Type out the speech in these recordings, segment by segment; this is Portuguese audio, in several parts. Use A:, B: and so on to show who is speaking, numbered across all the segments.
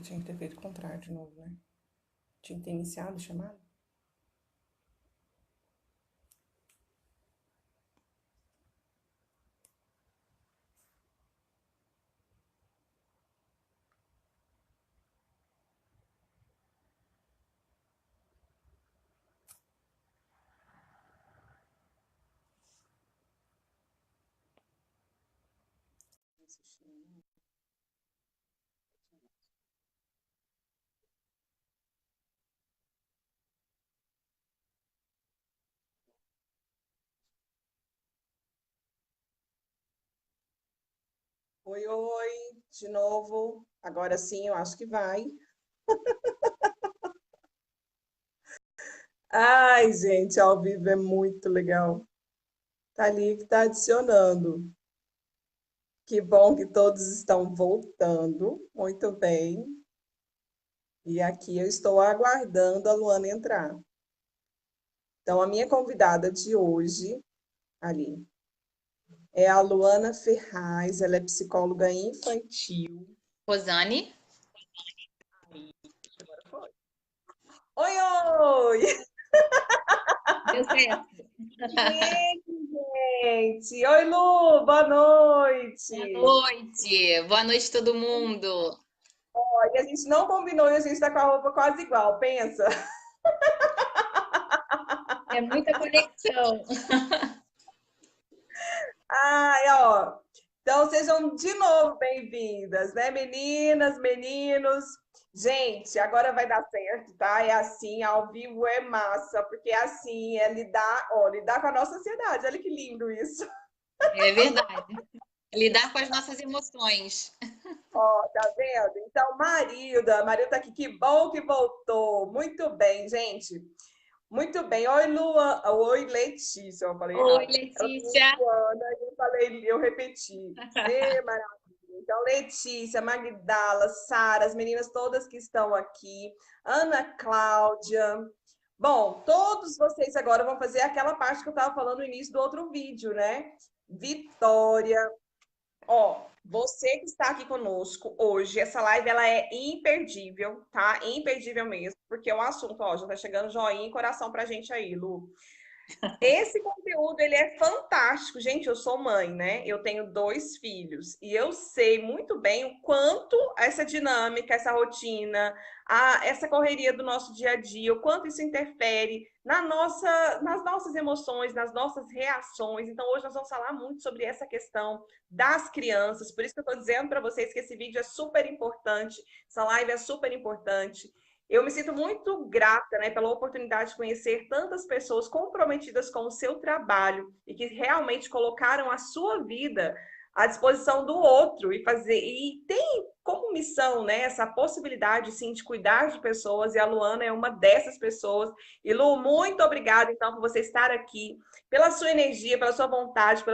A: Tinha que ter feito o contrário de novo, né? Tinha que ter iniciado a chamada. Oi, oi, de novo. Agora sim, eu acho que vai. Ai, gente, ao vivo é muito legal. Tá ali que tá adicionando. Que bom que todos estão voltando. Muito bem. E aqui eu estou aguardando a Luana entrar. Então, a minha convidada de hoje, ali, é a Luana Ferraz. Ela é psicóloga infantil.
B: Rosane?
A: Agora foi. Oi, oi!
B: Deu certo.
A: Gente! Oi, Lu! Boa
B: Boa
A: noite!
B: noite. Boa noite, todo mundo.
A: E a gente não combinou e a gente tá com a roupa quase igual, pensa.
B: É muita conexão.
A: Ai, ó. Então sejam de novo bem-vindas, né, meninas, meninos? Gente, agora vai dar certo, tá? É assim, ao vivo é massa, porque é assim, é lidar, ó, lidar com a nossa ansiedade. Olha que lindo isso.
B: É verdade. Lidar com as nossas emoções.
A: Ó, tá vendo? Então, Marilda tá aqui, que bom que voltou. Muito bem, gente. Muito bem. Oi, Luan. Oi, Letícia. Eu falei
B: Oi,
A: errado. Ela falou
B: Letícia.
A: Luana, eu falei, eu repeti. Maravilha. Então, Letícia, Magdala, Sara, as meninas todas que estão aqui, Ana Cláudia. Bom, todos vocês agora vão fazer aquela parte que eu estava falando no início do outro vídeo, né? Vitória. Ó, você que está aqui conosco hoje, essa live ela é imperdível, tá? Imperdível mesmo, porque o assunto, ó, já tá chegando joinha e coração pra gente aí, Lu. Esse conteúdo, ele é fantástico. Gente, eu sou mãe, né? Eu tenho dois filhos e eu sei muito bem o quanto essa dinâmica, essa rotina, essa correria do nosso dia a dia, o quanto isso interfere nas nossas emoções, nas nossas reações. Então, hoje nós vamos falar muito sobre essa questão das crianças. Por isso que eu estou dizendo para vocês que esse vídeo é super importante, essa live é super importante. Eu me sinto muito grata, né, pela oportunidade de conhecer tantas pessoas comprometidas com o seu trabalho e que realmente colocaram a sua vida à disposição do outro e tem como missão, né, essa possibilidade sim de cuidar de pessoas e a Luana é uma dessas pessoas. E Lu, muito obrigada então por você estar aqui, pela sua energia, pela sua vontade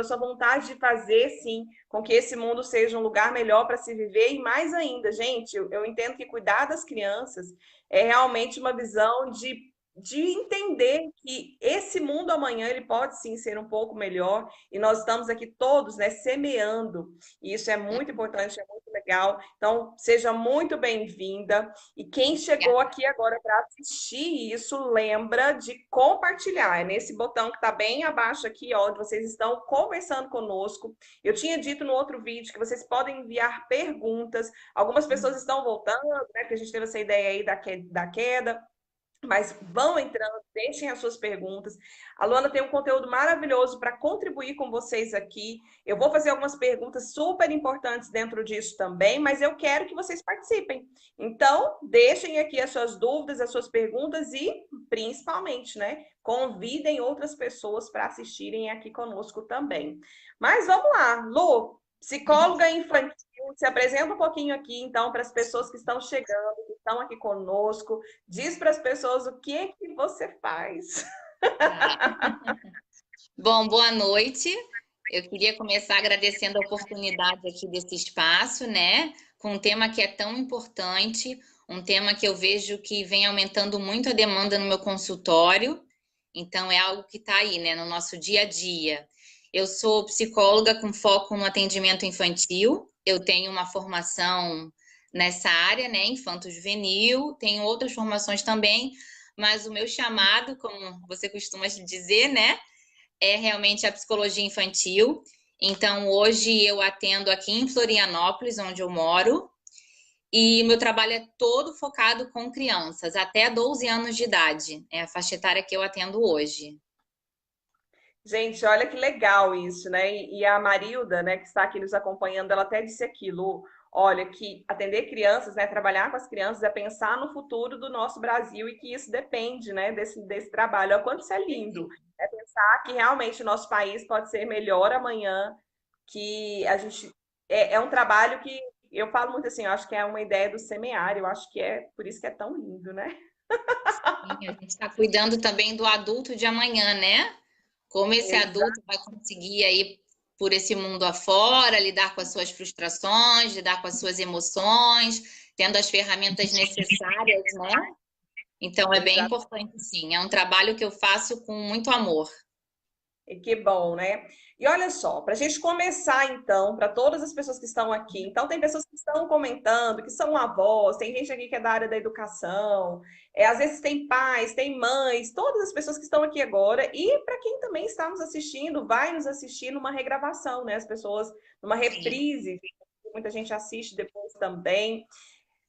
A: de fazer sim com que esse mundo seja um lugar melhor para se viver e mais ainda, gente, eu entendo que cuidar das crianças é realmente uma visão de entender que esse mundo amanhã ele pode sim ser um pouco melhor e nós estamos aqui todos, né, semeando. E isso é muito importante, é muito legal. Então, seja muito bem-vinda. E quem chegou aqui agora para assistir isso, lembra de compartilhar. É nesse botão que está bem abaixo aqui, ó, onde vocês estão conversando conosco. Eu tinha dito no outro vídeo que vocês podem enviar perguntas. Algumas pessoas estão voltando, né? Porque a gente teve essa ideia aí da queda. Mas vão entrando, deixem as suas perguntas. A Luana tem um conteúdo maravilhoso para contribuir com vocês aqui. Eu vou fazer algumas perguntas super importantes dentro disso também, mas eu quero que vocês participem. Então, deixem aqui as suas dúvidas, as suas perguntas e, principalmente, né, convidem outras pessoas para assistirem aqui conosco também. Mas vamos lá, Lu, psicóloga infantil, se apresenta um pouquinho aqui, então, para as pessoas que estão chegando, que estão aqui conosco. Diz para as pessoas o que é que você faz.
B: Tá. Bom, boa noite. Eu queria começar agradecendo a oportunidade aqui desse espaço, né? Com um tema que é tão importante, um tema que eu vejo que vem aumentando muito a demanda no meu consultório. Então, é algo que está aí, né, no nosso dia a dia. Eu sou psicóloga com foco no atendimento infantil. Eu tenho uma formação nessa área, né, infanto-juvenil, tenho outras formações também, mas o meu chamado, como você costuma dizer, né, é realmente a psicologia infantil. Então, hoje eu atendo aqui em Florianópolis, onde eu moro, e o meu trabalho é todo focado com crianças, até 12 anos de idade. É a faixa etária que eu atendo hoje.
A: Gente, olha que legal isso, né? E a Marilda, né, que está aqui nos acompanhando, ela até disse aquilo. Olha, que atender crianças, né, trabalhar com as crianças é pensar no futuro do nosso Brasil e que isso depende, né, desse trabalho. Olha quanto isso é lindo. É pensar que realmente o nosso país pode ser melhor amanhã, que a gente é um trabalho que eu falo muito assim, eu acho que é uma ideia do semear, eu acho que é por isso que é tão lindo, né?
B: Sim, a gente está cuidando também do adulto de amanhã, né? Como esse adulto vai conseguir aí por esse mundo afora, lidar com as suas frustrações, lidar com as suas emoções, tendo as ferramentas necessárias, né? Então é bem
A: Exato.
B: importante, sim. É um trabalho que eu faço com muito amor.
A: E que bom, né? E olha só, para a gente começar então, para todas as pessoas que estão aqui, então tem pessoas que estão comentando, que são avós, tem gente aqui que é da área da educação, às vezes tem pais, tem mães, todas as pessoas que estão aqui agora, e para quem também está nos assistindo, vai nos assistir numa regravação, né? As pessoas numa
B: Sim.
A: reprise, muita gente assiste depois também.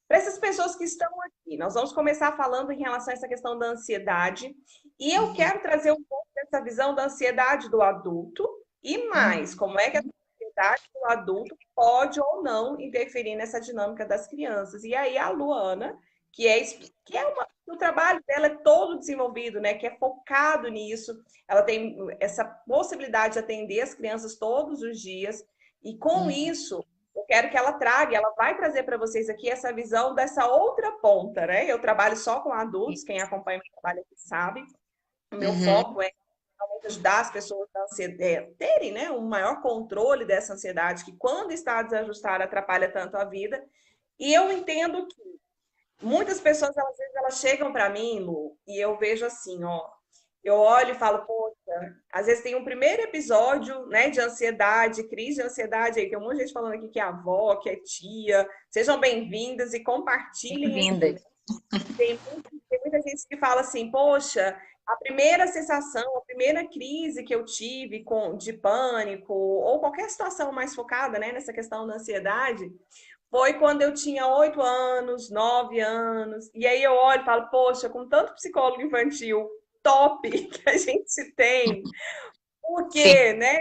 A: Para essas pessoas que estão aqui, nós vamos começar falando em relação a essa questão da ansiedade, e eu
B: Uhum.
A: quero trazer um pouco dessa visão da ansiedade do adulto e mais,
B: Uhum.
A: como é que a ansiedade do adulto pode ou não interferir nessa dinâmica das crianças. E aí a Luana, o trabalho dela é todo desenvolvido, né, que é focado nisso, ela tem essa possibilidade de atender as crianças todos os dias, e com
B: Uhum.
A: isso eu quero que ela traga, ela vai trazer para vocês aqui essa visão dessa outra ponta, né? Eu trabalho só com adultos, quem acompanha meu trabalho aqui sabe. O meu
B: Uhum.
A: foco é realmente ajudar as pessoas a terem, né, um maior controle dessa ansiedade, que quando está desajustada atrapalha tanto a vida. E eu entendo que muitas pessoas, às vezes, elas chegam para mim, Lu, e eu vejo assim, ó, eu olho e falo, poxa, às vezes tem um primeiro episódio, né, de ansiedade, crise de ansiedade, aí tem um monte de gente falando aqui que é avó, que é tia. Sejam bem-vindas e compartilhem aqui, né?
B: Bem-vindas.
A: Tem muita gente que fala assim, poxa, a primeira sensação, a primeira crise que eu tive de pânico, ou qualquer situação mais focada, né, nessa questão da ansiedade, foi quando eu tinha 8 anos, 9 anos. E aí eu olho e falo, poxa, com tanto psicólogo infantil top que a gente tem, por quê,
B: Sim.
A: né?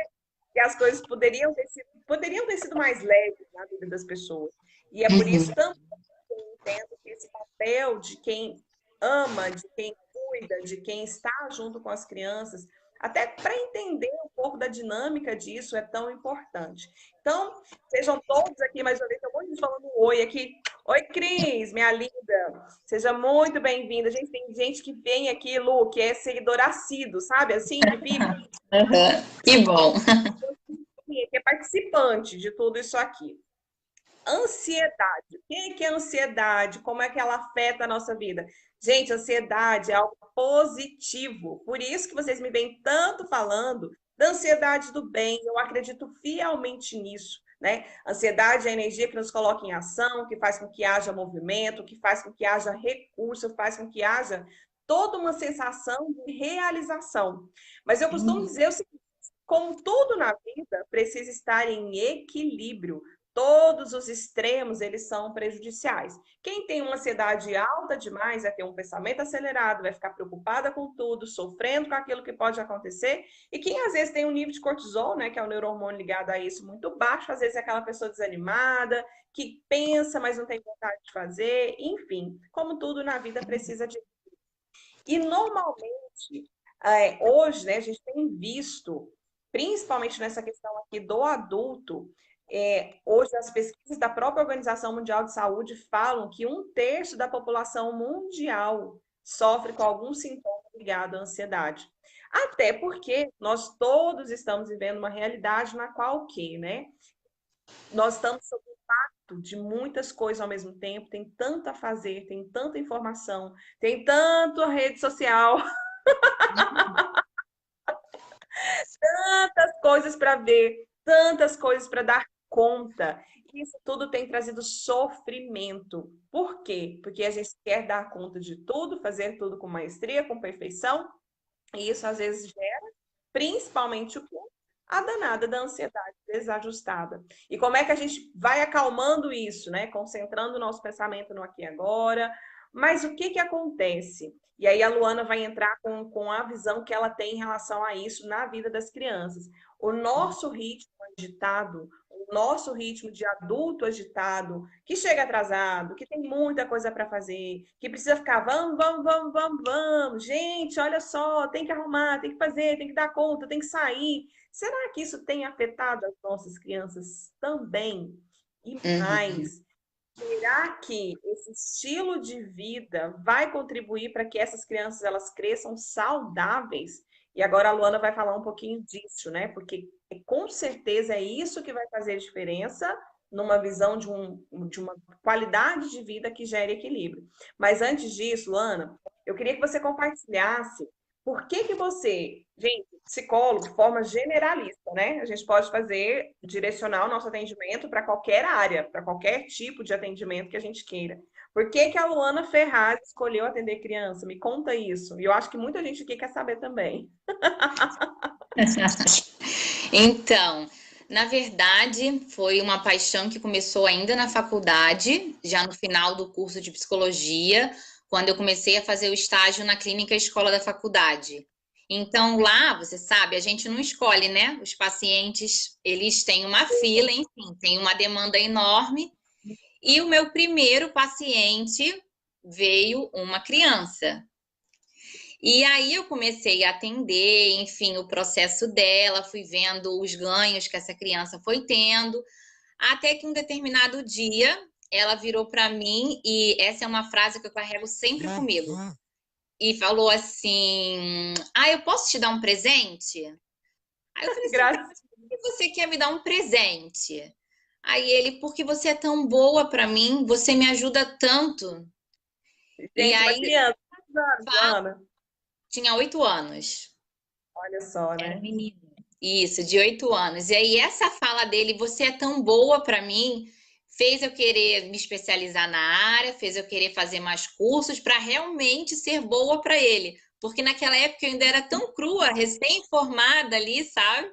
A: Que as coisas poderiam ter sido mais leves na vida das pessoas. E é por isso
B: Uhum.
A: também que eu entendo que esse papel de quem ama, de quem cuida, de quem está junto com as crianças, até para entender um pouco da dinâmica disso, é tão importante. Então, sejam todos aqui, mais uma vez, tem um monte de gente falando um oi aqui. Oi, Cris, minha linda. Seja muito bem-vinda. Gente, tem gente que vem aqui, Lu, que é seguidor assíduo, sabe? Assim, que fica,
B: Uhum. Que bom.
A: que é participante de tudo isso aqui. Ansiedade. O que é ansiedade? Como é que ela afeta a nossa vida? Gente, ansiedade é algo positivo. Por isso que vocês me vêm tanto falando da ansiedade do bem. Eu acredito fielmente nisso, né? Ansiedade é a energia que nos coloca em ação, que faz com que haja movimento, que faz com que haja recurso, faz com que haja toda uma sensação de realização. Mas eu costumo
B: Uhum.
A: dizer o seguinte, como tudo na vida, precisa estar em equilíbrio. Todos os extremos, eles são prejudiciais. Quem tem uma ansiedade alta demais vai ter um pensamento acelerado, vai ficar preocupada com tudo, sofrendo com aquilo que pode acontecer. E quem às vezes tem um nível de cortisol, né, que é o neurohormônio ligado a isso, muito baixo, às vezes é aquela pessoa desanimada, que pensa, mas não tem vontade de fazer. Enfim, como tudo na vida precisa de. E normalmente, hoje, né, a gente tem visto, principalmente nessa questão aqui do adulto, hoje as pesquisas da própria Organização Mundial de Saúde falam que 1/3 da população mundial sofre com algum sintoma ligado à ansiedade. Até porque nós todos estamos vivendo uma realidade na qual o quê, né? Nós estamos sob o impacto de muitas coisas ao mesmo tempo, tem tanto a fazer, tem tanta informação, tem tanto a rede social, tantas coisas para ver, tantas coisas para dar conta. isso tudo tem trazido sofrimento. Por quê? Porque a gente quer dar conta de tudo, fazer tudo com maestria, com perfeição, e isso às vezes gera, principalmente o quê? A danada da ansiedade desajustada. E como é que a gente vai acalmando isso, né? Concentrando o nosso pensamento no aqui e agora. Mas o que que acontece? E aí a Luana vai entrar com a visão que ela tem em relação a isso na vida das crianças. O nosso ritmo agitado, o nosso ritmo de adulto agitado, que chega atrasado, que tem muita coisa para fazer, que precisa ficar, vamos, vamos, vamos, vamos, vamos, gente, olha só, tem que arrumar, tem que fazer, tem que dar conta, tem que sair. Será que isso tem afetado as nossas crianças também? E
B: Uhum.
A: mais, será que esse estilo de vida vai contribuir para que essas crianças elas cresçam saudáveis? E agora a Luana vai falar um pouquinho disso, né? Porque com certeza é isso que vai fazer diferença numa visão de uma qualidade de vida que gere equilíbrio. Mas antes disso, Luana, eu queria que você compartilhasse por que que você, gente, psicólogo, de forma generalista, né? A gente pode fazer, direcionar o nosso atendimento para qualquer área, para qualquer tipo de atendimento que a gente queira. Por que que a Luana Ferraz escolheu atender criança? Me conta isso. E eu acho que muita gente aqui quer saber também.
B: Então, na verdade, foi uma paixão que começou ainda na faculdade, já no final do curso de psicologia, quando eu comecei a fazer o estágio na clínica escola da faculdade. Então, lá, você sabe, a gente não escolhe, né? Os pacientes, eles têm uma fila, enfim, tem uma demanda enorme. E o meu primeiro paciente veio uma criança. E aí eu comecei a atender, enfim, o processo dela, fui vendo os ganhos que essa criança foi tendo, até que um determinado dia ela virou para mim e essa é uma frase que eu carrego sempre comigo. E falou assim: "Ah, eu posso te dar um presente?" Aí eu falei assim: "Pra
A: Graças.
B: que você quer me dar um presente?" Aí ele: "Porque você é tão boa para mim, você me ajuda tanto." E
A: Gente, uma
B: aí
A: criança, quantos anos,
B: fala,
A: Luana?
B: tinha 8 anos.
A: Olha só,
B: Era um
A: né?
B: menino. Isso, de 8 anos. E aí, essa fala dele, você é tão boa para mim, fez eu querer me especializar na área, fez eu querer fazer mais cursos para realmente ser boa para ele. Porque naquela época eu ainda era tão crua, recém-formada ali, sabe?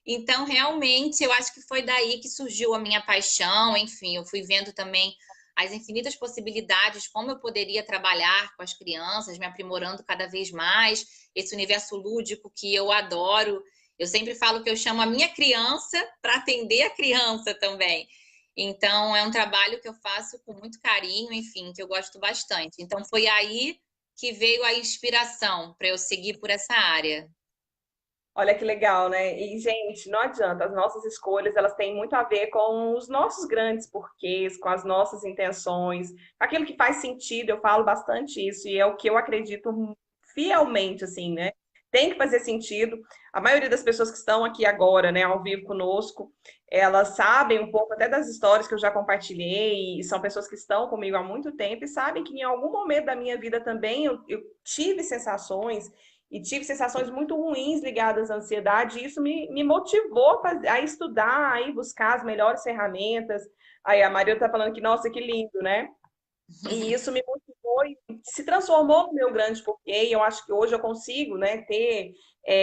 B: Então, realmente, eu acho que foi daí que surgiu a minha paixão. Enfim, eu fui vendo também as infinitas possibilidades, como eu poderia trabalhar com as crianças, me aprimorando cada vez mais, esse universo lúdico que eu adoro. Eu sempre falo que eu chamo a minha criança para atender a criança também. Então, é um trabalho que eu faço com muito carinho, enfim, que eu gosto bastante. Então, foi aí que veio a inspiração para eu seguir por essa área.
A: Olha que legal, né? E, gente, não adianta, as nossas escolhas, elas têm muito a ver com os nossos grandes porquês, com as nossas intenções, aquilo que faz sentido, eu falo bastante isso, e é o que eu acredito fielmente, assim, né? Tem que fazer sentido. A maioria das pessoas que estão aqui agora, né, ao vivo conosco, elas sabem um pouco até das histórias que eu já compartilhei, e são pessoas que estão comigo há muito tempo e sabem que em algum momento da minha vida também eu tive sensações e tive sensações muito ruins ligadas à ansiedade, e isso me motivou a estudar, a ir buscar as melhores ferramentas. Aí a Maria está falando que, nossa, que lindo, né? E isso me motivou e se transformou no meu grande porquê. E eu acho que hoje eu consigo, né, ter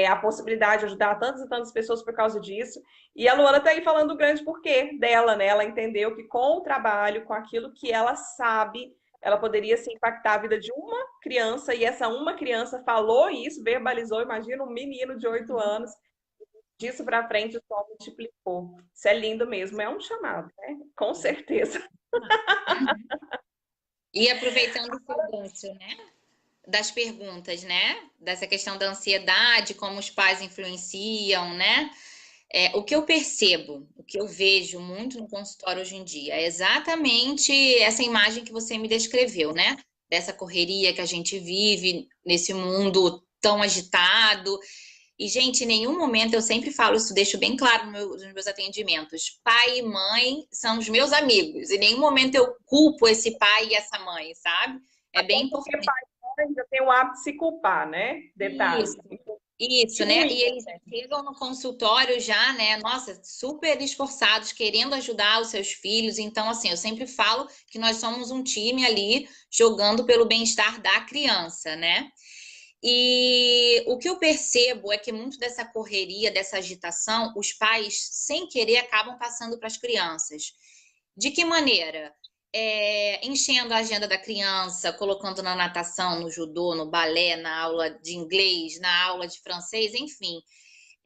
A: a possibilidade de ajudar tantas e tantas pessoas por causa disso. E a Luana está aí falando do grande porquê dela, né? Ela entendeu que com o trabalho, com aquilo que ela sabe, ela poderia se impactar a vida de uma criança. E essa uma criança falou isso, verbalizou. Imagina um menino de 8 anos. Disso para frente, o sol multiplicou. Isso é lindo mesmo, é um chamado, né? Com certeza.
B: E aproveitando esse gancho, né? Das perguntas, né? Dessa questão da ansiedade, como os pais influenciam, né? O que eu percebo, o que eu vejo muito no consultório hoje em dia é exatamente essa imagem que você me descreveu, né? Dessa correria que a gente vive nesse mundo tão agitado. E, gente, em nenhum momento eu sempre falo isso, deixo bem claro nos meus atendimentos. Pai e mãe são os meus amigos. Em nenhum momento eu culpo esse pai e essa mãe, sabe? É bem
A: Porque
B: importante
A: pai ainda tem o hábito de se culpar, né? Detalhe.
B: isso. Isso,
A: Tipo
B: né? E
A: isso.
B: eles chegam no consultório já, né? Nossa, super esforçados, querendo ajudar os seus filhos. Então, assim, eu sempre falo que nós somos um time ali jogando pelo bem-estar da criança, né? E o que eu percebo é que muito dessa correria, dessa agitação, os pais, sem querer, acabam passando para as crianças. De que maneira? Enchendo a agenda da criança, colocando na natação, no judô, no balé, na aula de inglês, na aula de francês, enfim.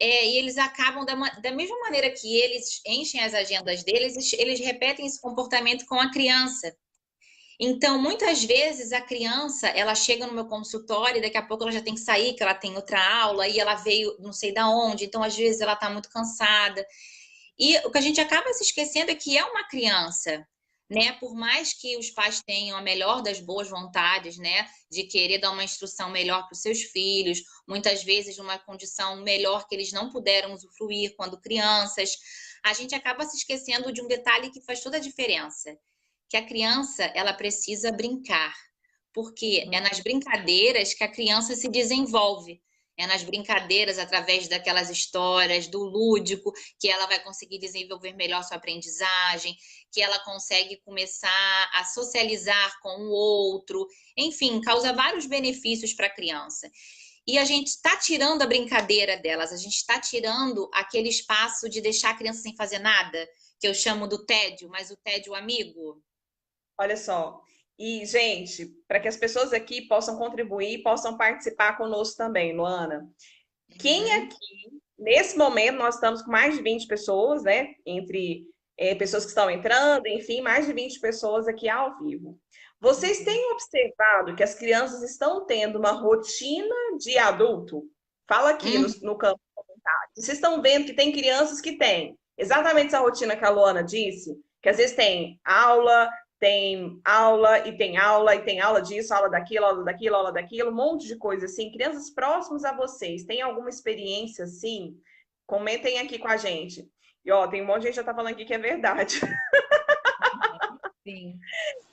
B: E eles acabam, da mesma maneira que eles enchem as agendas deles, eles repetem esse comportamento com a criança. Então, muitas vezes a criança, ela chega no meu consultório e daqui a pouco ela já tem que sair, que ela tem outra aula e ela veio não sei da onde, então às vezes ela está muito cansada. E o que a gente acaba se esquecendo é que é uma criança, né? Por mais que os pais tenham a melhor das boas vontades, né, de querer dar uma instrução melhor para os seus filhos, muitas vezes numa condição melhor que eles não puderam usufruir quando crianças, a gente acaba se esquecendo de um detalhe que faz toda a diferença, que a criança, ela precisa brincar, porque é nas brincadeiras que a criança se desenvolve. É nas brincadeiras, através daquelas histórias, do lúdico, que ela vai conseguir desenvolver melhor sua aprendizagem, que ela consegue começar a socializar com o outro, enfim, causa vários benefícios para a criança. E a gente está tirando a brincadeira delas, a gente está tirando aquele espaço de deixar a criança sem fazer nada, que eu chamo do tédio, mas o tédio amigo.
A: Olha só. E, gente, para que as pessoas aqui possam contribuir, possam participar conosco também, Luana. Quem
B: Uhum.
A: aqui, nesse momento, nós estamos com mais de 20 pessoas, né? Entre pessoas que estão entrando, enfim, mais de 20 pessoas aqui ao vivo. Vocês
B: Uhum.
A: têm observado que as crianças estão tendo uma rotina de adulto? Fala aqui
B: Uhum.
A: no campo de comentários. Vocês estão vendo que tem crianças que têm exatamente essa rotina que a Luana disse, que às vezes tem aula e tem aula e tem aula disso, aula daquilo, aula daquilo, aula daquilo, um monte de coisa assim. Crianças próximas a vocês, têm alguma experiência assim? Comentem aqui com a gente. E ó, tem um monte de gente que já tá falando aqui que é verdade.
B: Sim.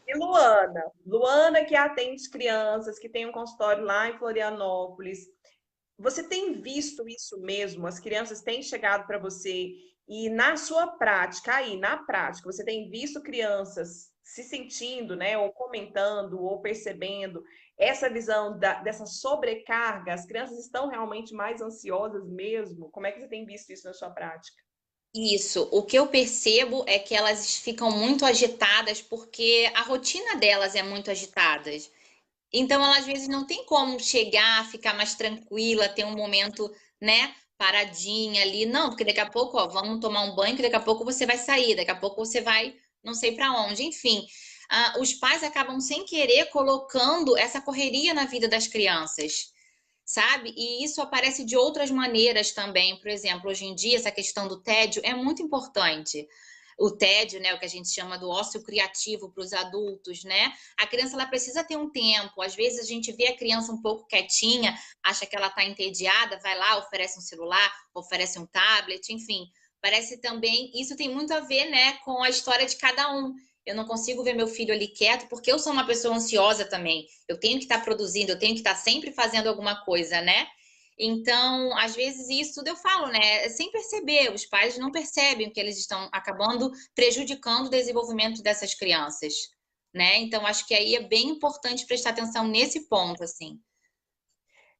A: E Luana, Luana que atende crianças, que tem um consultório lá em Florianópolis. Você tem visto isso mesmo? As crianças têm chegado para você e na sua prática, aí, na prática, você tem visto crianças se sentindo, né, ou comentando, ou percebendo essa visão dessa sobrecarga? As crianças estão realmente mais ansiosas mesmo? Como é que você tem visto isso na sua prática?
B: Isso, o que eu percebo é que elas ficam muito agitadas porque a rotina delas é muito agitada. Então, ela às vezes não tem como chegar, ficar mais tranquila, ter um momento, né, paradinha ali. Não, porque daqui a pouco, ó, vamos tomar um banho, que daqui a pouco você vai sair, daqui a pouco você vai não sei para onde. Enfim, os pais acabam sem querer colocando essa correria na vida das crianças, sabe? E isso aparece de outras maneiras também. Por exemplo, hoje em dia, essa questão do tédio é muito importante. O tédio, né, o que a gente chama do ócio criativo para os adultos, né? A criança ela precisa ter um tempo. Às vezes a gente vê a criança um pouco quietinha, acha que ela está entediada, vai lá, oferece um celular, oferece um tablet, enfim. Parece também, isso tem muito a ver, né, com a história de cada um. Eu não consigo ver meu filho ali quieto porque eu sou uma pessoa ansiosa também. Eu tenho que estar produzindo, eu tenho que estar sempre fazendo alguma coisa, né? Então, às vezes, isso tudo eu falo, né? Sem perceber, os pais não percebem que eles estão acabando prejudicando o desenvolvimento dessas crianças, né? Então, acho que aí é bem importante prestar atenção nesse ponto, assim.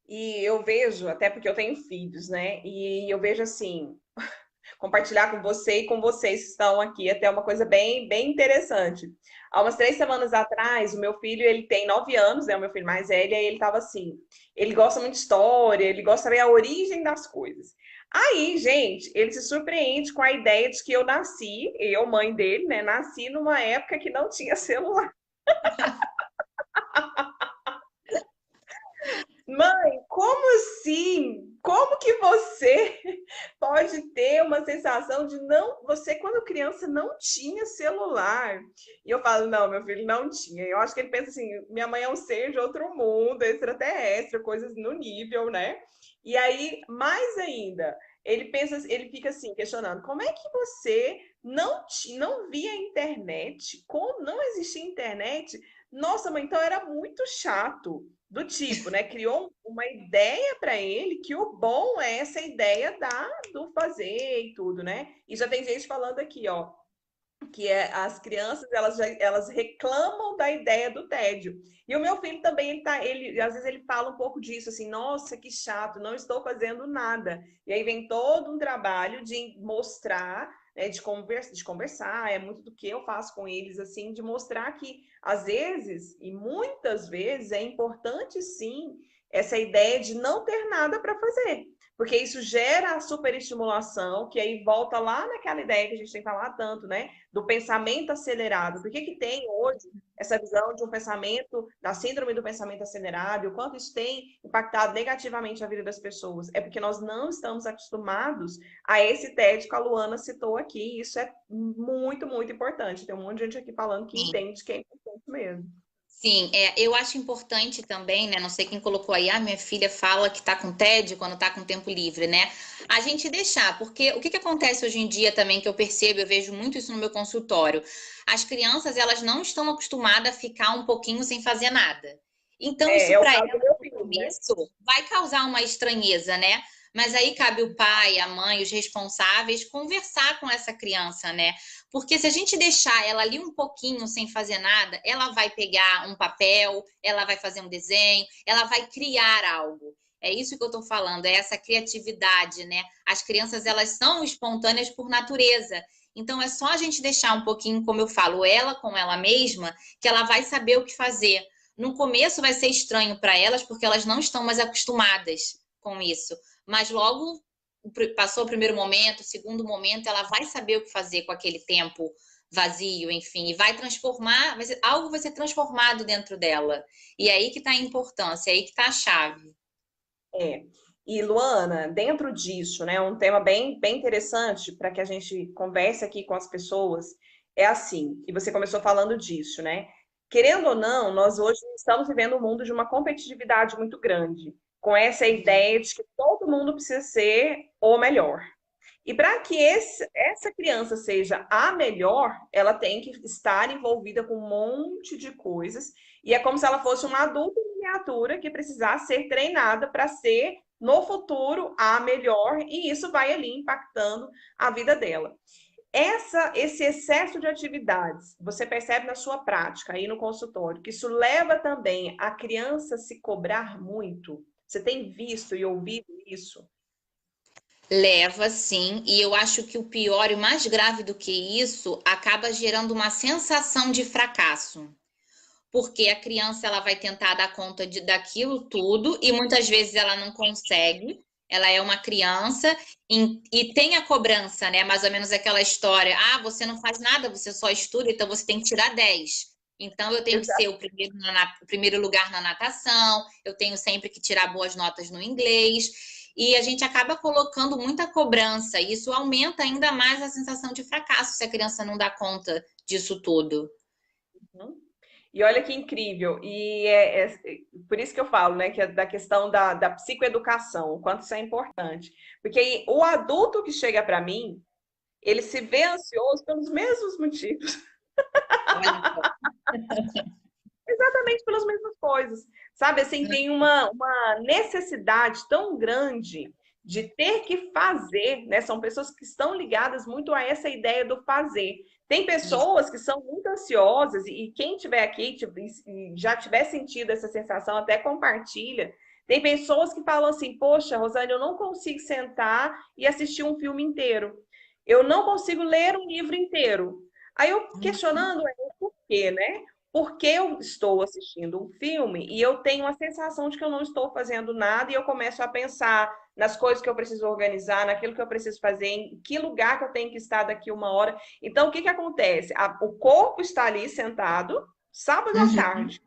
A: E eu vejo, até porque eu tenho filhos, né? E eu vejo assim, compartilhar com você e com vocês que estão aqui, até uma coisa bem, bem interessante. Há umas 3 semanas atrás, o meu filho, ele tem 9 anos, né? O meu filho mais velho, e aí ele estava assim, ele gosta muito de história, ele gosta de saber a origem das coisas. Aí, gente, ele se surpreende com a ideia de que eu nasci, eu, mãe dele, né? Nasci numa época que não tinha celular. Mãe, como assim? Como que você pode ter uma sensação de não. Você, quando criança, não tinha celular. E eu falo, não, meu filho não tinha. Eu acho que ele pensa assim: minha mãe é um ser de outro mundo, extraterrestre, coisas no nível, né? E aí, mais ainda, ele pensa, ele fica assim, questionando: como é que você não via internet? Como não existia internet Nossa, mãe, então era muito chato. Do tipo, né? Criou uma ideia para ele que o bom é essa ideia do fazer e tudo, né? E já tem gente falando aqui, ó, que as crianças elas reclamam da ideia do tédio. E o meu filho também ele às vezes ele fala um pouco disso assim, nossa, que chato, não estou fazendo nada. E aí vem todo um trabalho de mostrar, né, de conversar, é muito do que eu faço com eles assim, de mostrar que às vezes e muitas vezes é importante sim essa ideia de não ter nada para fazer. Porque isso gera a superestimulação, que aí volta lá naquela ideia que a gente tem falado tanto, né? Do pensamento acelerado. Por que que tem hoje essa visão de um pensamento, da síndrome do pensamento acelerado, e o quanto isso tem impactado negativamente a vida das pessoas? É porque nós não estamos acostumados a esse tédio que a Luana citou aqui, e isso é muito, muito importante. Tem um monte de gente aqui falando que
B: Sim.
A: entende que é importante mesmo.
B: Sim, eu acho importante também, né? Não sei quem colocou aí, minha filha fala que tá com tédio quando tá com tempo livre, né? A gente deixar, porque o que que acontece hoje em dia também que eu percebo, eu vejo muito isso no meu consultório. As crianças, elas não estão acostumadas a ficar um pouquinho sem fazer nada. Então, isso
A: É o
B: para
A: caso do
B: elas,
A: meu
B: no
A: filho, né?
B: começo, vai causar uma estranheza, né? Mas aí cabe o pai, a mãe, os responsáveis conversar com essa criança, né? Porque se a gente deixar ela ali um pouquinho sem fazer nada, ela vai pegar um papel, ela vai fazer um desenho, ela vai criar algo. É isso que eu estou falando, é essa criatividade, né? As crianças, elas são espontâneas por natureza. Então, é só a gente deixar um pouquinho, como eu falo, ela com ela mesma, que ela vai saber o que fazer. No começo vai ser estranho para elas, porque elas não estão mais acostumadas com isso. Mas logo passou o primeiro momento, o segundo momento, ela vai saber o que fazer com aquele tempo vazio, enfim, e vai transformar, algo vai ser transformado dentro dela. E é aí que está a importância, é aí que está a chave.
A: É. E Luana, dentro disso, né, um tema bem, bem interessante para que a gente converse aqui com as pessoas é assim, e você começou falando disso, né? Querendo ou não, nós hoje estamos vivendo um mundo de uma competitividade muito grande, com essa
B: Uhum.
A: ideia de que todo mundo precisa ser o melhor. E para que essa criança seja a melhor, ela tem que estar envolvida com um monte de coisas. E é como se ela fosse uma adulta em miniatura que precisasse ser treinada para ser, no futuro, a melhor. E isso vai ali impactando a vida dela. Esse excesso de atividades, você percebe na sua prática, aí no consultório, que isso leva também a criança a se cobrar muito? Você tem visto e ouvido isso?
B: Leva, sim, e eu acho que o pior e mais grave do que isso acaba gerando uma sensação de fracasso. Porque a criança ela vai tentar dar conta daquilo tudo e muitas vezes ela não consegue. Ela é uma criança e tem a cobrança, né? Mais ou menos aquela história: ah, você não faz nada, você só estuda, então você tem que tirar 10. Então eu tenho que ser o primeiro, o primeiro lugar na natação, eu tenho sempre que tirar boas notas no inglês. E a gente acaba colocando muita cobrança, e isso aumenta ainda mais a sensação de fracasso se a criança não dá conta disso tudo.
A: Uhum. E olha que incrível. E por isso que eu falo, né, que é da questão da psicoeducação, o quanto isso é importante. Porque aí, o adulto que chega para mim, ele se vê ansioso pelos mesmos motivos,
B: Olha só.
A: exatamente pelas mesmas coisas. Sabe, assim, tem uma necessidade tão grande de ter que fazer, né? São pessoas que estão ligadas muito a essa ideia do fazer. Tem
B: Isso.
A: pessoas que são muito ansiosas, e quem tiver aqui e já tiver sentido essa sensação, até compartilha. Tem pessoas que falam assim: poxa, Rosane, eu não consigo sentar e assistir um filme inteiro. Eu não consigo ler um livro inteiro. Aí eu questionando por quê, né? Porque eu estou assistindo um filme e eu tenho a sensação de que eu não estou fazendo nada e eu começo a pensar nas coisas que eu preciso organizar, naquilo que eu preciso fazer, em que lugar que eu tenho que estar daqui uma hora. Então, o que que acontece? O corpo está ali sentado, sábado à
B: Uhum.
A: tarde,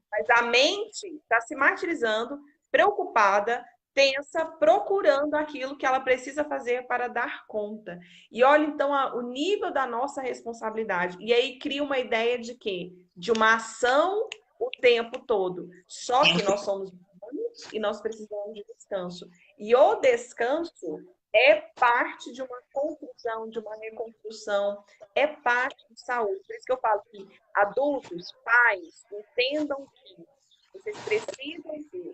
A: mas a mente está se martirizando, preocupada, tensa, procurando aquilo que ela precisa fazer para dar conta. E olha, então, o nível da nossa responsabilidade. E aí cria uma ideia de quê? De uma ação o tempo todo. Só que nós somos humanos e nós precisamos de descanso. E o descanso é parte de uma construção, de uma reconstrução, é parte de saúde. Por isso que eu falo que adultos, pais, entendam que vocês precisam ter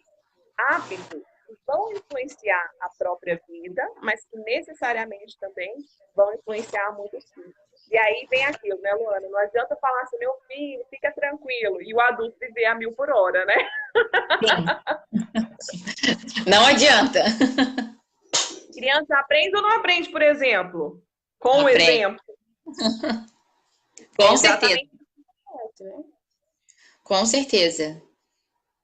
A: hábitos que vão influenciar a própria vida, mas que necessariamente também vão influenciar muitos filhos. E aí vem aquilo, né, Luana? Não adianta falar assim, meu filho, fica tranquilo, e o adulto viver a 1.000 por hora, né?
B: Sim, não adianta.
A: Criança aprende ou não aprende, por exemplo? Com o
B: Aprende,
A: exemplo. É
B: com certeza,
A: exatamente isso, né?
B: com certeza.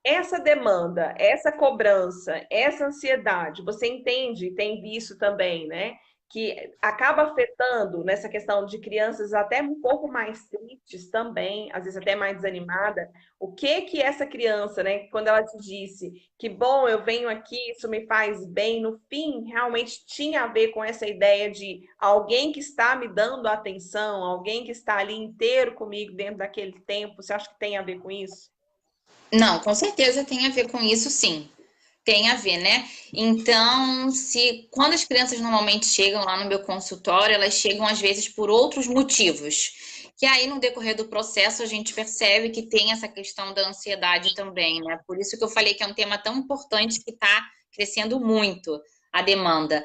A: Essa demanda, essa cobrança, essa ansiedade, você entende, tem visto também, né? Que acaba afetando nessa questão de crianças até um pouco mais tristes também, às vezes até mais desanimada. O que que essa criança, né, quando ela te disse que bom, eu venho aqui, isso me faz bem, no fim, realmente tinha a ver com essa ideia de alguém que está me dando atenção, alguém que está ali inteiro comigo dentro daquele tempo. Você acha que tem a ver com isso?
B: Não, com certeza tem a ver com isso, sim. Tem a ver, né? Então, se quando as crianças normalmente chegam lá no meu consultório, elas chegam às vezes por outros motivos. Que aí no decorrer do processo a gente percebe que tem essa questão da ansiedade também, né? Por isso que eu falei que é um tema tão importante que está crescendo muito a demanda.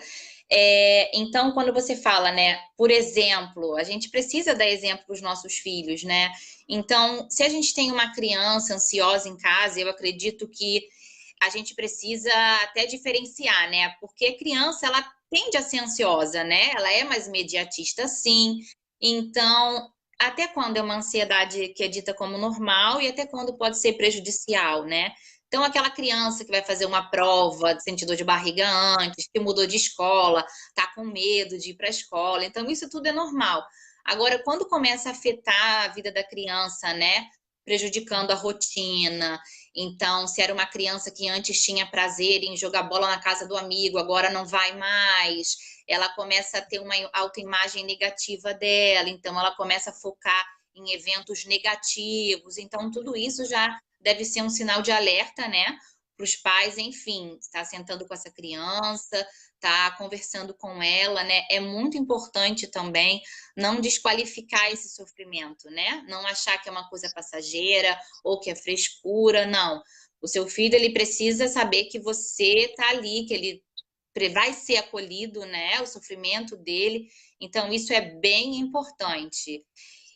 B: Então, quando você fala, né, por exemplo, a gente precisa dar exemplo para os nossos filhos, né? Então, se a gente tem uma criança ansiosa em casa, eu acredito que a gente precisa até diferenciar, né? Porque a criança, ela tende a ser ansiosa, né? Ela é mais imediatista, sim. Então, até quando é uma ansiedade que é dita como normal e até quando pode ser prejudicial, né? Então, aquela criança que vai fazer uma prova de sentir dor de barriga antes, que mudou de escola, tá com medo de ir para a escola. Então, isso tudo é normal. Agora, quando começa a afetar a vida da criança, né? Prejudicando a rotina, então, se era uma criança que antes tinha prazer em jogar bola na casa do amigo, agora não vai mais, ela começa a ter uma autoimagem negativa dela, então ela começa a focar em eventos negativos. Então, tudo isso já deve ser um sinal de alerta, né? Para os pais, enfim, estar sentando com essa criança, tá conversando com ela, né? É muito importante também não desqualificar esse sofrimento, né? Não achar que é uma coisa passageira ou que é frescura, não. O seu filho, ele precisa saber que você está ali, que ele vai ser acolhido, né? O sofrimento dele. Então, isso é bem importante.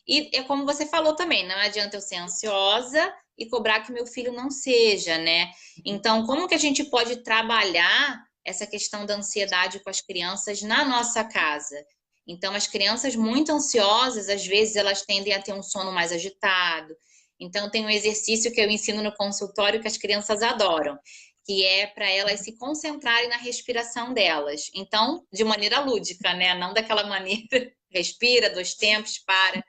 B: E é como você falou também, não adianta eu ser ansiosa e cobrar que meu filho não seja, né? Então, como que a gente pode trabalhar essa questão da ansiedade com as crianças na nossa casa? Então, as crianças muito ansiosas, às vezes, elas tendem a ter um sono mais agitado. Então, tem um exercício que eu ensino no consultório que as crianças adoram, que é para elas se concentrarem na respiração delas. Então, de maneira lúdica, né? Não daquela maneira, respira 2 tempos, para.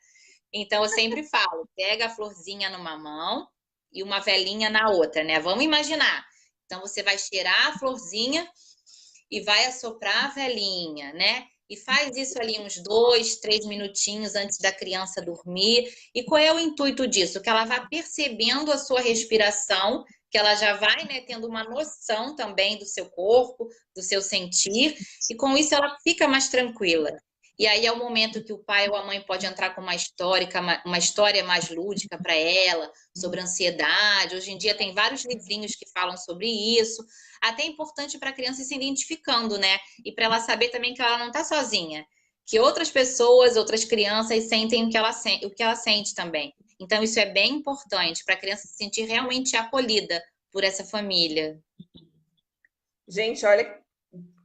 B: Então, eu sempre falo, pega a florzinha numa mão e uma velinha na outra, né? Vamos imaginar. Então, você vai cheirar a florzinha e vai assoprar a velinha, né? E faz isso ali uns 2, 3 minutinhos antes da criança dormir. E qual é o intuito disso? Que ela vá percebendo a sua respiração, que ela já vai, né, tendo uma noção também do seu corpo, do seu sentir, e com isso ela fica mais tranquila. E aí é o momento que o pai ou a mãe pode entrar com uma história mais lúdica para ela, sobre ansiedade. Hoje em dia tem vários livrinhos que falam sobre isso. Até é importante para a criança ir se identificando, né? E para ela saber também que ela não está sozinha. Que outras pessoas, outras crianças sentem o que ela sente também. Então, isso é bem importante para a criança se sentir realmente acolhida por essa família.
A: Gente, olha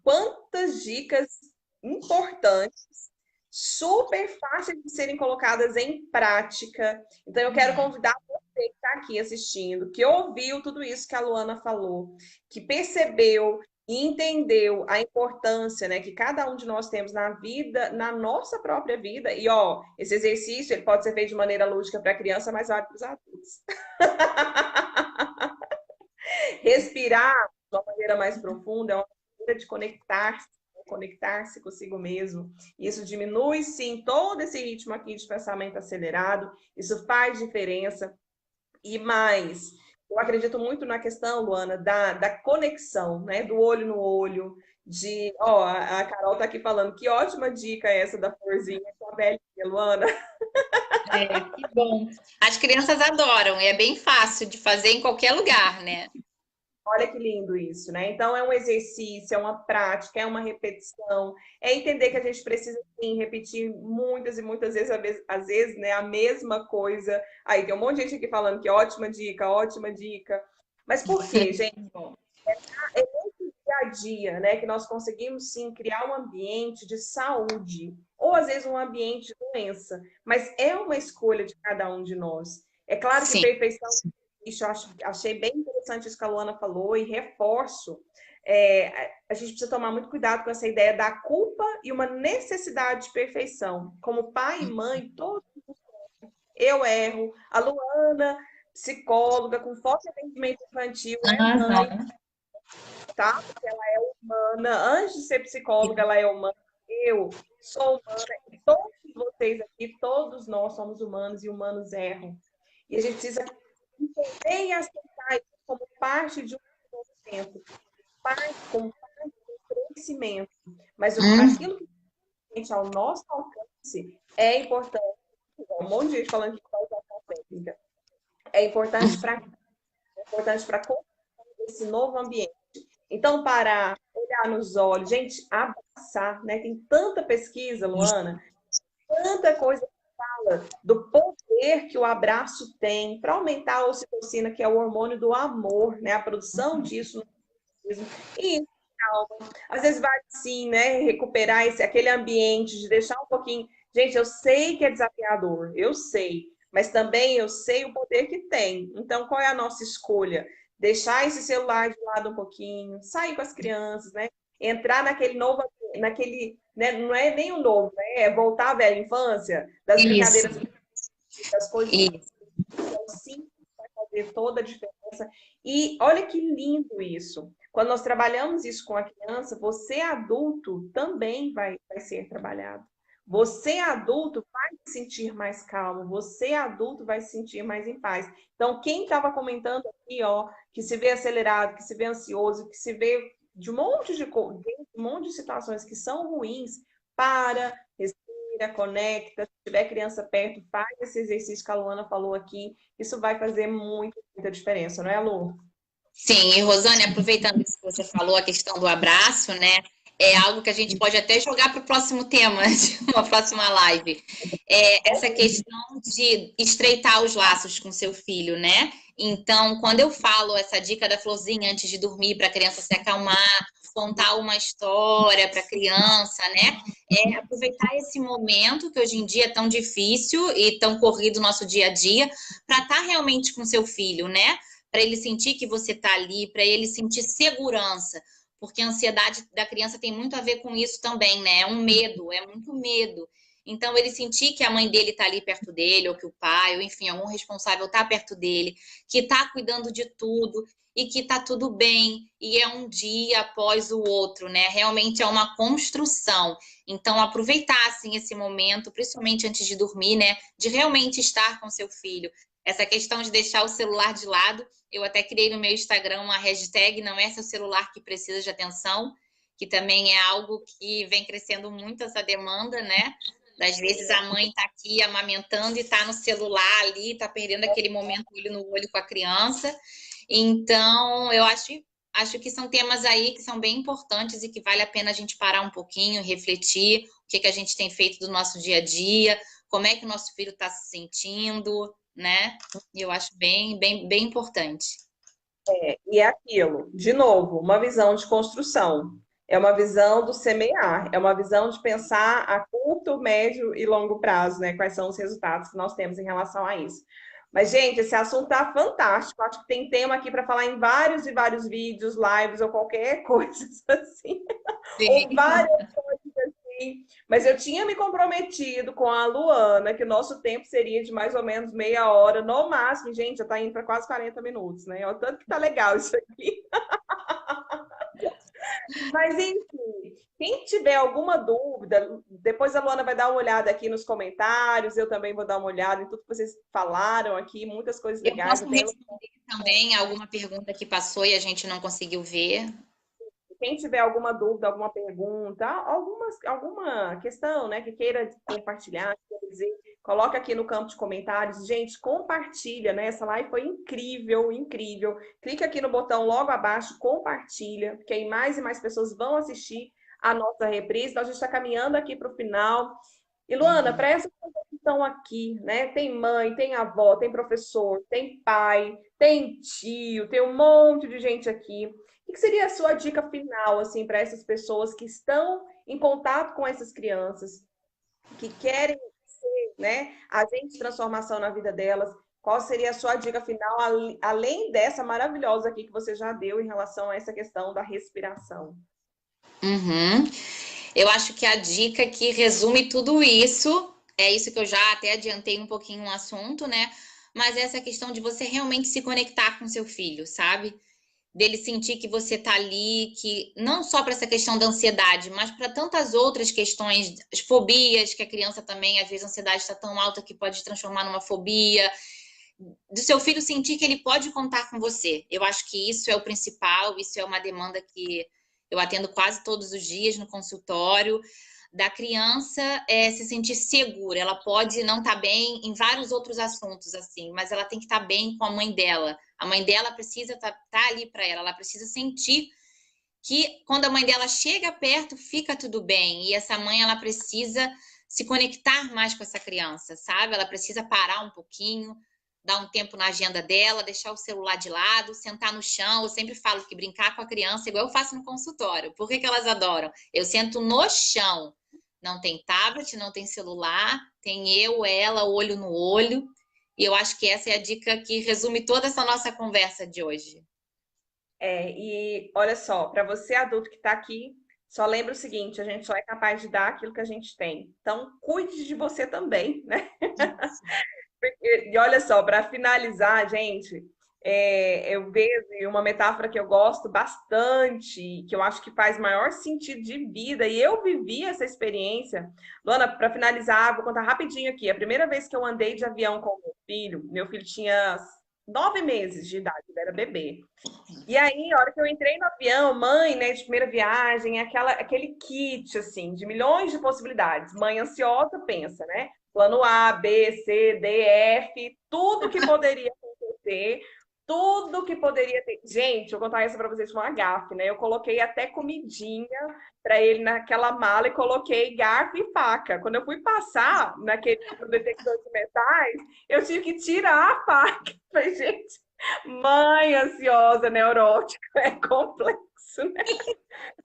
A: quantas dicas importantes, super fáceis de serem colocadas em prática. Então, eu quero convidar você que está aqui assistindo, que ouviu tudo isso que a Luana falou, que percebeu e entendeu a importância, né, que cada um de nós temos na vida, na nossa própria vida. E ó, esse exercício ele pode ser feito de maneira lúdica para a criança, mas vale para os adultos. Respirar de uma maneira mais profunda é uma maneira de conectar-se consigo mesmo. Isso diminui, sim, todo esse ritmo aqui de pensamento acelerado. Isso faz diferença. E mais, eu acredito muito na questão, Luana, da conexão, né? Do olho no olho, Ó, a Carol tá aqui falando, que ótima dica essa da florzinha com a velhinha, Luana.
B: É, que bom. As crianças adoram, e é bem fácil de fazer em qualquer lugar, né?
A: Olha que lindo isso, né? Então é um exercício, é uma prática, é uma repetição, é entender que a gente precisa sim repetir muitas e muitas vezes, às vezes, né, a mesma coisa. Aí tem um monte de gente aqui falando que ótima dica, ótima dica. Mas por quê, gente?
B: Bom,
A: É nesse dia a dia, né, que nós conseguimos sim criar um ambiente de saúde, ou às vezes um ambiente de doença, mas é uma escolha de cada um de nós. É claro que
B: sim,
A: perfeição, isso eu achei bem interessante isso que a Luana falou e reforço. A gente precisa tomar muito cuidado com essa ideia da culpa e uma necessidade de perfeição. Como pai e mãe, todos eu erro. A Luana, psicóloga com foco em atendimento infantil, é mãe,
B: aham.
A: tá? Porque ela é humana. Antes de ser psicóloga, ela é humana. Eu sou humana. E todos vocês aqui, todos nós somos humanos e humanos erram. E a gente precisa entender e aceitar isso como parte de um desenvolvimento, como parte do crescimento. Mas
B: Hum,
A: aquilo que gente, ao nosso alcance é importante. Um monte de gente falando que vai usar a técnica. É importante para esse novo ambiente. Então, parar, olhar nos olhos, gente, abraçar, né? Tem tanta pesquisa, Luana, tanta coisa que fala do poder que o abraço tem para aumentar a ocitocina, que é o hormônio do amor, né? A produção disso no organismo. E calma. Às vezes vai sim, né? Recuperar aquele ambiente, de deixar um pouquinho. Gente, eu sei que é desafiador, eu sei, mas também eu sei o poder que tem. Então, qual é a nossa escolha? Deixar esse celular de lado um pouquinho, sair com as crianças, né? Entrar naquele novo, naquele, né? Não é nem o novo, né? É voltar à velha infância, das
B: isso,
A: brincadeiras, das coisas
B: isso.
A: simples vai fazer toda a diferença. E olha que lindo isso. Quando nós trabalhamos isso com a criança, você adulto também vai ser trabalhado. Você adulto vai se sentir mais calmo, você adulto vai se sentir mais em paz. Então, quem estava comentando aqui, ó, que se vê acelerado, que se vê ansioso, que se vê de um monte de situações que são ruins, para, conecta, se tiver criança perto, faz esse exercício que a Luana falou aqui, isso vai fazer muita diferença, não é, Lu?
B: Sim, e Rosane, aproveitando isso que você falou, a questão do abraço, né? É algo que a gente pode até jogar para o próximo tema, de uma próxima live. É essa questão de estreitar os laços com seu filho, né? Então, quando eu falo essa dica da florzinha antes de dormir, para a criança se acalmar, contar uma história para a criança, né? É aproveitar esse momento que hoje em dia é tão difícil e tão corrido no nosso dia a dia, para estar realmente com seu filho, né? Para ele sentir que você está ali, para ele sentir segurança, porque a ansiedade da criança tem muito a ver com isso também, né? É um medo, é muito medo. Então, ele sentir que a mãe dele está ali perto dele, ou que o pai, ou enfim, algum responsável está perto dele, que está cuidando de tudo e que está tudo bem, e é um dia após o outro, né? Realmente é uma construção. Então, aproveitar assim, esse momento, principalmente antes de dormir, né? De realmente estar com seu filho. Essa questão de deixar o celular de lado, eu até criei no meu Instagram uma hashtag, não é seu celular que precisa de atenção, que também é algo que vem crescendo muito essa demanda, né? Às vezes a mãe está aqui amamentando e está no celular ali, está perdendo aquele momento olho no olho com a criança. Então, eu acho que são temas aí que são bem importantes e que vale a pena a gente parar um pouquinho, refletir o que a gente tem feito do nosso dia a dia, como é que o nosso filho está se sentindo, né? E eu acho bem importante.
A: E é aquilo, de novo, uma visão de construção. É uma visão do semear, é uma visão de pensar a curto, médio e longo prazo, né? Quais são os resultados que nós temos em relação a isso. Mas, gente, esse assunto tá fantástico. Acho que tem tema aqui para falar em vários e vários vídeos, lives ou qualquer coisa assim. Ou
B: Sim.
A: várias Sim, mas eu tinha me comprometido com a Luana que o nosso tempo seria de mais ou menos meia hora, no máximo. Gente, já está indo para quase 40 minutos, né? Olha o tanto que tá legal isso aqui. Mas, enfim, quem tiver alguma dúvida, depois a Luana vai dar uma olhada aqui nos comentários, eu também vou dar uma olhada em tudo que vocês falaram aqui, muitas coisas
B: Eu
A: legais.
B: posso
A: Eu tenho
B: responder também alguma pergunta que passou e a gente não conseguiu ver.
A: quem tiver alguma dúvida, alguma pergunta, alguma questão, né, que queira compartilhar, queira dizer, coloca aqui no campo de comentários. Gente, compartilha, né? Essa live foi incrível, incrível. Clica aqui no botão logo abaixo, compartilha, porque aí mais e mais pessoas vão assistir a nossa reprise. Então, a gente está caminhando aqui para o final. E, Luana, para essas pessoas que estão aqui, né? Tem mãe, tem avó, tem professor, tem pai, tem tio, tem um monte de gente aqui. O que seria a sua dica final, assim, para essas pessoas que estão em contato com essas crianças, que querem ser, né, agentes de transformação na vida delas? Qual seria a sua dica final, além dessa maravilhosa aqui que você já deu em relação a essa questão da respiração?
B: Uhum. Eu acho que a dica que resume tudo isso, é isso que eu já até adiantei um pouquinho o assunto, né? Mas essa questão de você realmente se conectar com seu filho, sabe? Dele sentir que você tá ali, que não só para essa questão da ansiedade, mas para tantas outras questões, as fobias, que a criança também, às vezes a ansiedade está tão alta que pode se transformar numa fobia, do seu filho sentir que ele pode contar com você. Eu acho que isso é o principal, isso é uma demanda que eu atendo quase todos os dias no consultório, da criança se sentir segura. Ela pode não estar bem em vários outros assuntos, assim, mas ela tem que estar bem com a mãe dela. A mãe dela precisa estar ali para ela precisa sentir que quando a mãe dela chega perto, fica tudo bem. E essa mãe, ela precisa se conectar mais com essa criança, sabe? Ela precisa parar um pouquinho, dar um tempo na agenda dela, deixar o celular de lado, sentar no chão. Eu sempre falo que brincar com a criança, igual eu faço no consultório. Por que que elas adoram? Eu sento no chão. Não tem tablet, não tem celular, tem eu, ela, olho no olho. E eu acho que essa é a dica que resume toda essa nossa conversa de hoje.
A: E olha só, para você adulto que está aqui, só lembra o seguinte: a gente só é capaz de dar aquilo que a gente tem. Então, cuide de você também, né? E olha só, para finalizar, gente, eu vejo uma metáfora que eu gosto bastante, que eu acho que faz maior sentido de vida, e eu vivi essa experiência. Luana, para finalizar, vou contar rapidinho aqui. A primeira vez que eu andei de avião com meu filho tinha 9 meses de idade, ele era bebê. E aí, a hora que eu entrei no avião, mãe, né, de primeira viagem, aquele kit, assim, de milhões de possibilidades. Mãe ansiosa pensa, né? Plano A, B, C, D, F, tudo que poderia acontecer, tudo que poderia ter. Gente, eu vou contar isso para vocês com uma gafe, né? Eu coloquei até comidinha para ele naquela mala e coloquei garfo e faca. Quando eu fui passar naquele detector de metais, eu tive que tirar a faca. Falei, gente. Mãe ansiosa, neurótica, é complexo, né?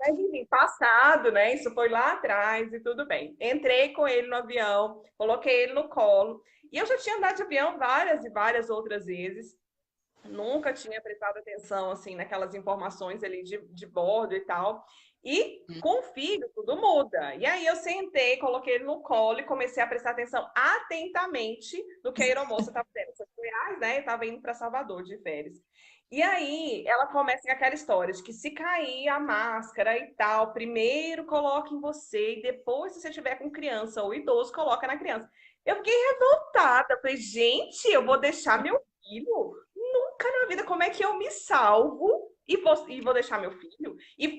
A: Mas, enfim, passado, né? Isso foi lá atrás e tudo bem. Entrei com ele no avião, coloquei ele no colo. E eu já tinha andado de avião várias e várias outras vezes. Nunca tinha prestado atenção, assim, naquelas informações ali de bordo e tal. E com o filho, tudo muda. E aí eu sentei, coloquei ele no colo e comecei a prestar atenção atentamente no que a aeromoça estava fazendo. Eu sou de Goiás, né? Eu estava indo para Salvador de férias. E aí ela começa com aquela história de que se cair a máscara e tal, primeiro coloque em você e depois, se você tiver com criança ou idoso, coloca na criança. Eu fiquei revoltada. Falei, gente, eu vou deixar meu filho? Nunca na vida, como é que eu me salvo e vou deixar meu filho? E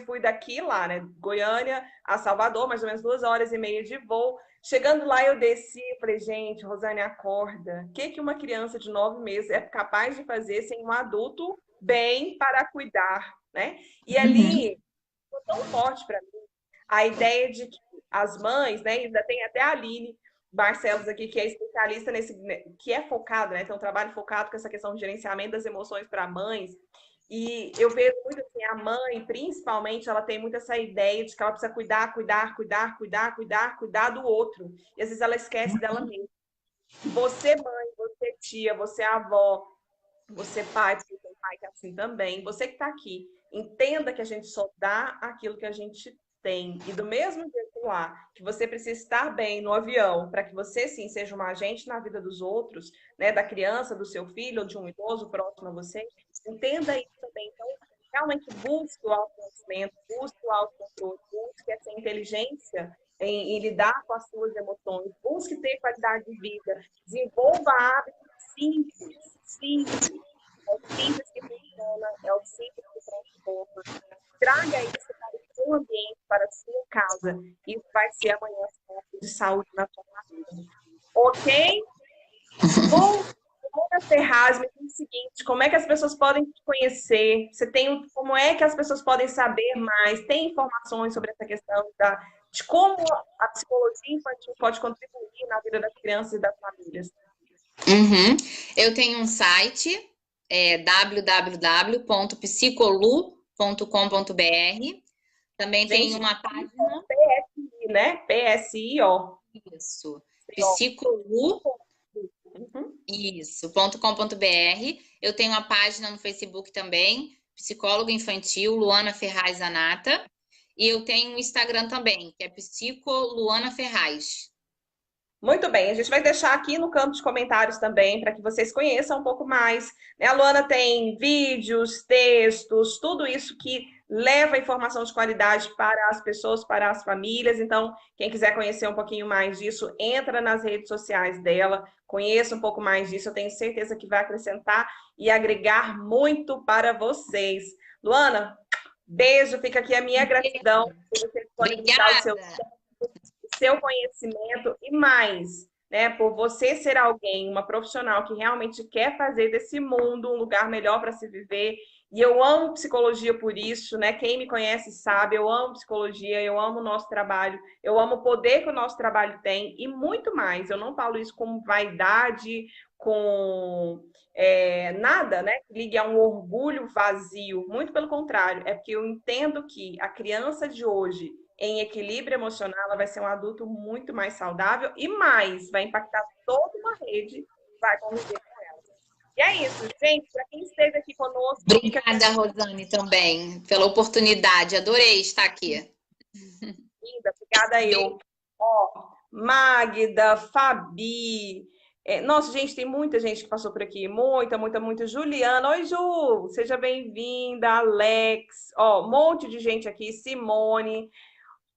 A: fui daqui lá, né? Goiânia a Salvador, mais ou menos 2 horas e meia de voo. Chegando lá, eu desci e falei, gente, Rosane, acorda. O que uma criança de 9 meses é capaz de fazer sem um adulto bem para cuidar, né? E ali, foi tão forte para mim a ideia de que as mães, né? Ainda tem até a Aline Barcelos aqui, que é especialista nesse, que é focado, né? Tem um trabalho focado com essa questão de gerenciamento das emoções para mães. E eu vejo muito assim, a mãe, principalmente, ela tem muito essa ideia de que ela precisa cuidar do outro. E às vezes ela esquece dela mesma. Você, mãe, você, tia, você, avó, você, pai, porque tem pai que é assim também. Você que está aqui, entenda que a gente só dá aquilo que a gente tem. E do mesmo jeito lá, que você precisa estar bem no avião, para que você, sim, seja um agente na vida dos outros, né, da criança, do seu filho ou de um idoso próximo a você, entenda isso também. Então, realmente busque o autoconhecimento, busque o autocontrole, busque essa inteligência em lidar com as suas emoções, busque ter qualidade de vida, desenvolva hábitos simples, simples, simples que funcionam Luana é o símbolo do transtorno. Traga isso para o seu ambiente, para a sua casa. Isso vai ser amanhã de saúde na sua família. Ok? Bom, Luana Ferraz, me diz o seguinte, como é que as pessoas podem te conhecer? Como é que as pessoas podem saber mais? Tem informações sobre essa questão de como a psicologia infantil pode contribuir na vida das crianças e das famílias?
B: Uhum. Eu tenho um site, www.psicolu.com.br. Também tem uma página.
A: PSI, né? PSI-O.
B: Isso. Psicolu. Isso, .com.br. Eu tenho uma página no Facebook também, psicóloga infantil Luana Ferraz Anata. E eu tenho um Instagram também, que é Psico Luana Ferraz.
A: Muito bem, a gente vai deixar aqui no campo de comentários também, para que vocês conheçam um pouco mais. A Luana tem vídeos, textos, tudo isso que leva informação de qualidade para as pessoas, para as famílias. Então, quem quiser conhecer um pouquinho mais disso, entra nas redes sociais dela, conheça um pouco mais disso. Eu tenho certeza que vai acrescentar e agregar muito para vocês. Luana, beijo, fica aqui a minha gratidão por você disponibilizar o seu conhecimento e mais, né, por você ser alguém, uma profissional que realmente quer fazer desse mundo um lugar melhor para se viver. E eu amo psicologia por isso, né? Quem me conhece sabe, eu amo psicologia, eu amo o nosso trabalho, eu amo o poder que o nosso trabalho tem e muito mais. Eu não falo isso como vaidade, com nada, né? Que ligue a um orgulho vazio. Muito pelo contrário, é porque eu entendo que a criança de hoje em equilíbrio emocional, ela vai ser um adulto muito mais saudável e mais, vai impactar toda uma rede, vai conviver com ela. E é isso, gente. Para quem esteve aqui conosco.
B: Obrigada, Rosane, também, pela oportunidade. Adorei estar aqui.
A: Linda, obrigada eu. Ó, Magda, Fabi. Nossa, gente, tem muita gente que passou por aqui. Muita, muita, muita. Juliana. Oi, Ju. Seja bem-vinda. Alex. Ó, um monte de gente aqui. Simone.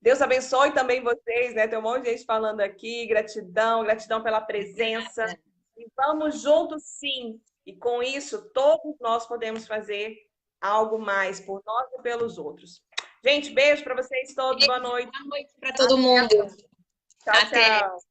A: Deus abençoe também vocês, né? Tem um monte de gente falando aqui. Gratidão, gratidão pela presença. E vamos juntos, sim. E com isso, todos nós podemos fazer algo mais por nós e pelos outros. Gente, beijo para vocês todos. Boa noite.
B: Boa noite para todo mundo.
A: Tchau, tchau.